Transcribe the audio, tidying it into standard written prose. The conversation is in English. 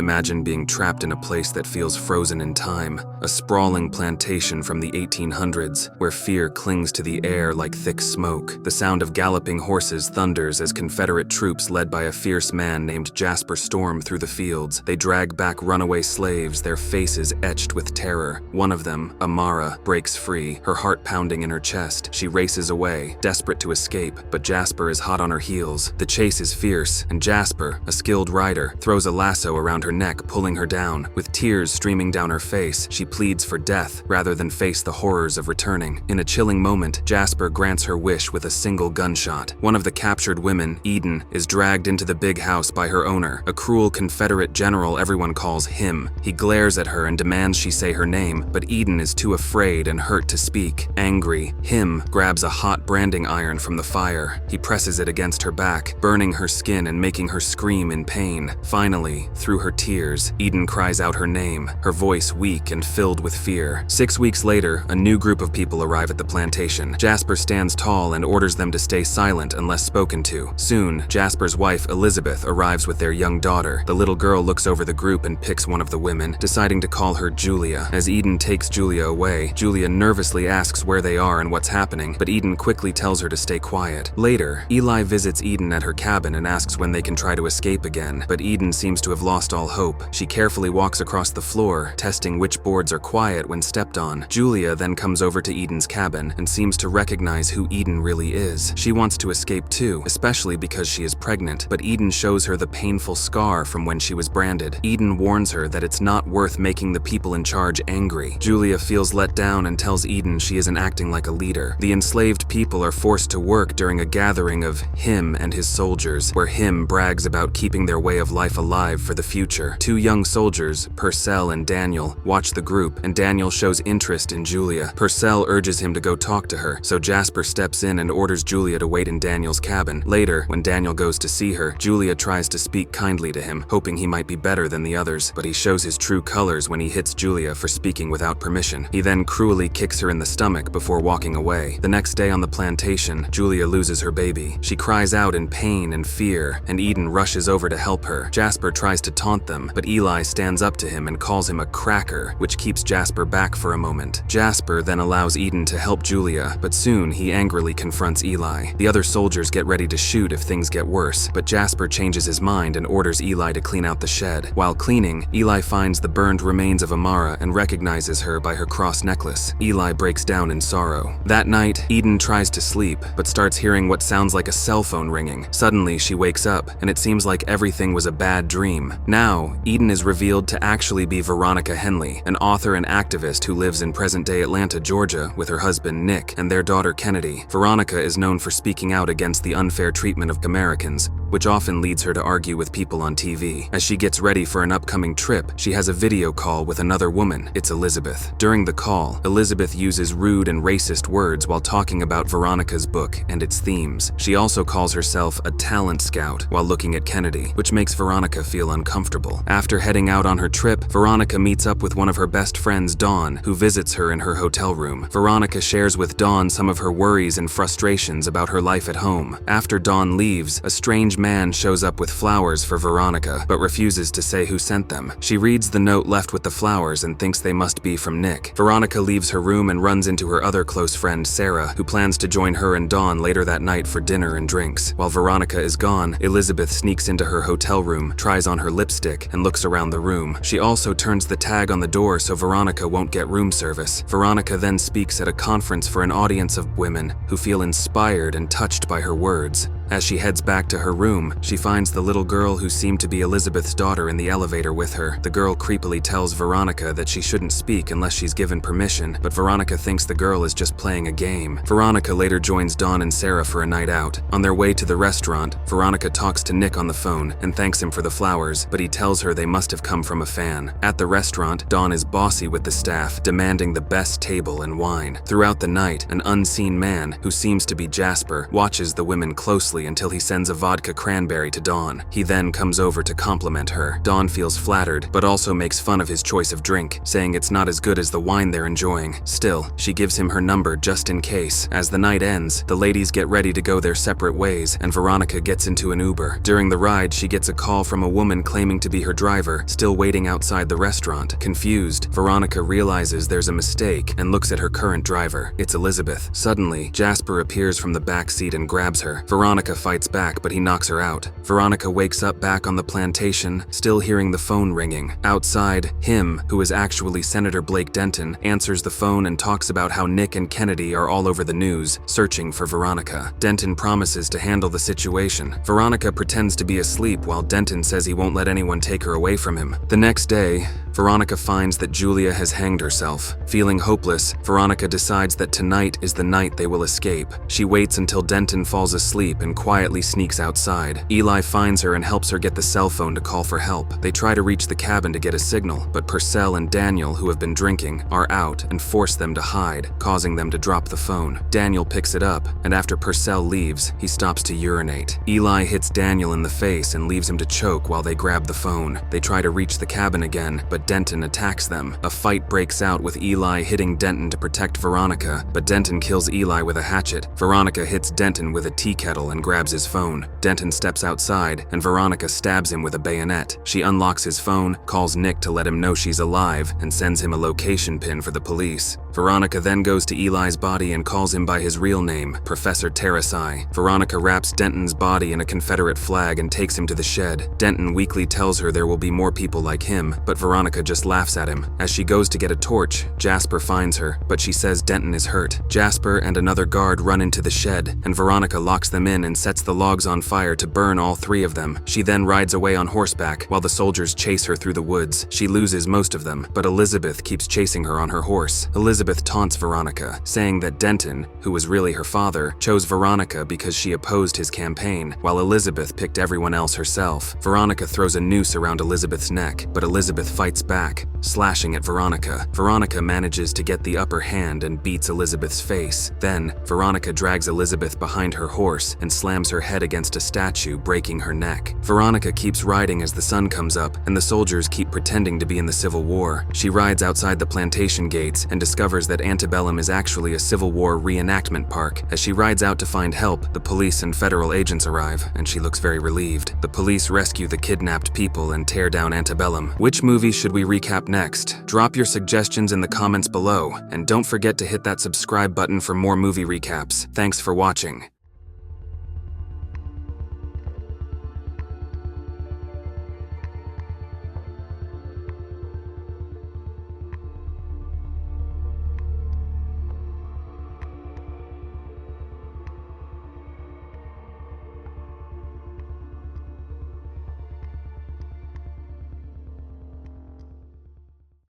Imagine being trapped in a place that feels frozen in time, a sprawling plantation from the 1800s, where fear clings to the air like thick smoke. The sound of galloping horses thunders as Confederate troops led by a fierce man named Jasper storm through the fields. They drag back runaway slaves, their faces etched with terror. One of them, Amara, breaks free, her heart pounding in her chest. She races away, desperate to escape, but Jasper is hot on her heels. The chase is fierce, and Jasper, a skilled rider, throws a lasso around her neck, pulling her down. With tears streaming down her face, she pleads for death rather than face the horrors of returning. In a chilling moment, Jasper grants her wish with a single gunshot. One of the captured women, Eden, is dragged into the big house by her owner, a cruel Confederate general everyone calls him. He glares at her and demands she say her name, but Eden is too afraid and hurt to speak. Angry, him grabs a hot branding iron from the fire. He presses it against her back, burning her skin and making her scream in pain. Finally, through her tears, Eden cries out her name, her voice weak and filled with fear. 6 weeks later, a new group of people arrive at the plantation. Jasper stands tall and orders them to stay silent unless spoken to. Soon, Jasper's wife, Elizabeth, arrives with their young daughter. The little girl looks over the group and picks one of the women, deciding to call her Julia. As Eden takes Julia away, Julia nervously asks where they are and what's happening, but Eden quickly tells her to stay quiet. Later, Eli visits Eden at her cabin and asks when they can try to escape again, but Eden seems to have lost all hope. She carefully walks across the floor, testing which boards are quiet when stepped on. Julia then comes over to Eden's cabin and seems to recognize who Eden really is. She wants to escape too, especially because she is pregnant, but Eden shows her the painful scar from when she was branded. Eden warns her that it's not worth making the people in charge angry. Julia feels let down and tells Eden she isn't acting like a leader. The enslaved people are forced to work during a gathering of him and his soldiers, where him brags about keeping their way of life alive for the future. Two young soldiers, Purcell and Daniel, watch the group, and Daniel shows interest in Julia. Purcell urges him to go talk to her, so Jasper steps in and orders Julia to wait in Daniel's cabin. Later, when Daniel goes to see her, Julia tries to speak kindly to him, hoping he might be better than the others, but he shows his true colors when he hits Julia for speaking without permission. He then cruelly kicks her in the stomach before walking away. The next day on the plantation, Julia loses her baby. She cries out in pain and fear, and Eden rushes over to help her. Jasper tries to taunt them, but Eli stands up to him and calls him a cracker, which keeps Jasper back for a moment. Jasper then allows Eden to help Julia, but soon he angrily confronts Eli. The other soldiers get ready to shoot if things get worse, but Jasper changes his mind and orders Eli to clean out the shed. While cleaning, Eli finds the burned remains of Amara and recognizes her by her cross necklace. Eli breaks down in sorrow. That night, Eden tries to sleep, but starts hearing what sounds like a cell phone ringing. Suddenly, she wakes up, and it seems like everything was a bad dream. Now, Eden is revealed to actually be Veronica Henley, an author and activist who lives in present-day Atlanta, Georgia, with her husband Nick and their daughter Kennedy. Veronica is known for speaking out against the unfair treatment of Americans, which often leads her to argue with people on TV. As she gets ready for an upcoming trip, she has a video call with another woman. It's Elizabeth. During the call, Elizabeth uses rude and racist words while talking about Veronica's book and its themes. She also calls herself a talent scout while looking at Kennedy, which makes Veronica feel uncomfortable. After heading out on her trip, Veronica meets up with one of her best friends, Dawn, who visits her in her hotel room. Veronica shares with Dawn some of her worries and frustrations about her life at home. After Dawn leaves, a strange man shows up with flowers for Veronica, but refuses to say who sent them. She reads the note left with the flowers and thinks they must be from Nick. Veronica leaves her room and runs into her other close friend, Sarah, who plans to join her and Dawn later that night for dinner and drinks. While Veronica is gone, Elizabeth sneaks into her hotel room, tries on her lipstick, and looks around the room. She also turns the tag on the door so Veronica won't get room service. Veronica then speaks at a conference for an audience of women who feel inspired and touched by her words. As she heads back to her room, she finds the little girl who seemed to be Elizabeth's daughter in the elevator with her. The girl creepily tells Veronica that she shouldn't speak unless she's given permission, but Veronica thinks the girl is just playing a game. Veronica later joins Dawn and Sarah for a night out. On their way to the restaurant, Veronica talks to Nick on the phone and thanks him for the flowers, but he tells her they must have come from a fan. At the restaurant, Dawn is bossy with the staff, demanding the best table and wine. Throughout the night, an unseen man, who seems to be Jasper, watches the women closely quickly until he sends a vodka cranberry to Dawn. He then comes over to compliment her. Dawn feels flattered, but also makes fun of his choice of drink, saying it's not as good as the wine they're enjoying. Still, she gives him her number just in case. As the night ends, the ladies get ready to go their separate ways, and Veronica gets into an Uber. During the ride, she gets a call from a woman claiming to be her driver, still waiting outside the restaurant. Confused, Veronica realizes there's a mistake and looks at her current driver. It's Elizabeth. Suddenly, Jasper appears from the back seat and grabs her. Veronica fights back, but he knocks her out. Veronica wakes up back on the plantation, still hearing the phone ringing. Outside, him, who is actually Senator Blake Denton, answers the phone and talks about how Nick and Kennedy are all over the news, searching for Veronica. Denton promises to handle the situation. Veronica pretends to be asleep while Denton says he won't let anyone take her away from him. The next day, Veronica finds that Julia has hanged herself. Feeling hopeless, Veronica decides that tonight is the night they will escape. She waits until Denton falls asleep and quietly sneaks outside. Eli finds her and helps her get the cell phone to call for help. They try to reach the cabin to get a signal, but Purcell and Daniel, who have been drinking, are out and force them to hide, causing them to drop the phone. Daniel picks it up, and after Purcell leaves, he stops to urinate. Eli hits Daniel in the face and leaves him to choke while they grab the phone. They try to reach the cabin again, but Denton attacks them. A fight breaks out with Eli hitting Denton to protect Veronica, but Denton kills Eli with a hatchet. Veronica hits Denton with a tea kettle and grabs his phone. Denton steps outside, and Veronica stabs him with a bayonet. She unlocks his phone, calls Nick to let him know she's alive, and sends him a location pin for the police. Veronica then goes to Eli's body and calls him by his real name, Professor Terrasai. Veronica wraps Denton's body in a Confederate flag and takes him to the shed. Denton weakly tells her there will be more people like him, but Veronica just laughs at him. As she goes to get a torch, Jasper finds her, but she says Denton is hurt. Jasper and another guard run into the shed, and Veronica locks them in and sets the logs on fire to burn all three of them. She then rides away on horseback while the soldiers chase her through the woods. She loses most of them, but Elizabeth keeps chasing her on her horse. Elizabeth taunts Veronica, saying that Denton, who was really her father, chose Veronica because she opposed his campaign, while Elizabeth picked everyone else herself. Veronica throws a noose around Elizabeth's neck, but Elizabeth fights back, slashing at Veronica. Veronica manages to get the upper hand and beats Elizabeth's face. Then, Veronica drags Elizabeth behind her horse and slams her head against a statue, breaking her neck. Veronica keeps riding as the sun comes up, and the soldiers keep pretending to be in the Civil War. She rides outside the plantation gates and discovers that Antebellum is actually a Civil War reenactment park. As she rides out to find help, the police and federal agents arrive, and she looks very relieved. The police rescue the kidnapped people and tear down Antebellum. Which movie should we recap next? Drop your suggestions in the comments below, and don't forget to hit that subscribe button for more movie recaps. Thanks for watching.